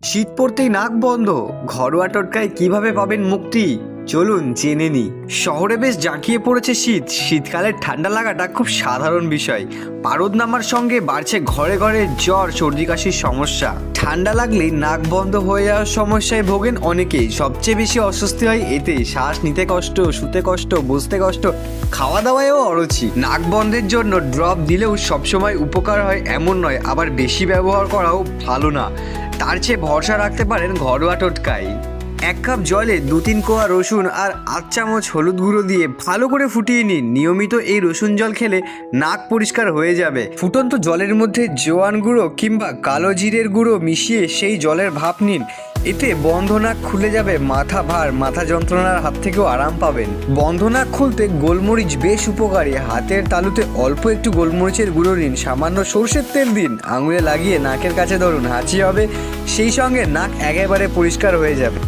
শীত পড়তেই নাক বন্ধ, ঘরোয়া টোটকায় কিভাবে পাবেন মুক্তি চলুন জেনে নিই। শহরে বেশ জাঁকিয়ে পড়েছে শীত। শীতকালে ঠান্ডা লাগাটা খুব সাধারণ বিষয়। পারদ নামার সঙ্গে বাড়ছে ঘরে ঘরে জ্বর, সর্দি কাশির সমস্যা। ঠান্ডা লাগলেই নাক বন্ধ হয়ে যাওয়ার সমস্যায় ভোগেন অনেকেই। সবচেয়ে বেশি অস্বস্তি হয় এতে, শ্বাস নিতে কষ্ট, শুতে কষ্ট, বসতে কষ্ট, খাওয়া দাওয়ায়ও অরুচি। নাক বন্ধের জন্য ড্রপ দিলেও সবসময় উপকার হয় এমন নয়, আবার বেশি ব্যবহার করাও ভালো না। তার চেয়ে ভরসা রাখতে পারেন ঘরোয়া টোটকায়। 1 কাপ জলে 2-3 কোয়া রসুন আর 8 চামচ হলুদ গুঁড়ো দিয়ে ভালো করে ফুটিয়ে নিন। নিয়মিত এই রসুন জল খেলে নাক পরিষ্কার হয়ে যাবে। ফুটন্ত জলের মধ্যে জোয়ান গুঁড়ো কিংবা কালো জিরের গুঁড়ো মিশিয়ে সেই জলের ভাপ নিন। এতে বন্ধ নাক খুলে যাবে, মাথা ভার, মাথা যন্ত্রণার হাত থেকেও আরাম পাবেন। বন্ধ নাক খুলতে গোলমরিচ বেশ উপকারী। হাতের তালুতে অল্প একটু গোলমরিচের গুঁড়ো নিন, সামান্য সর্ষের তেল দিন, আঙুলে লাগিয়ে নাকের কাছে ধরুন, হাঁচি হবে, সেই সঙ্গে নাক একেবারে পরিষ্কার হয়ে যাবে।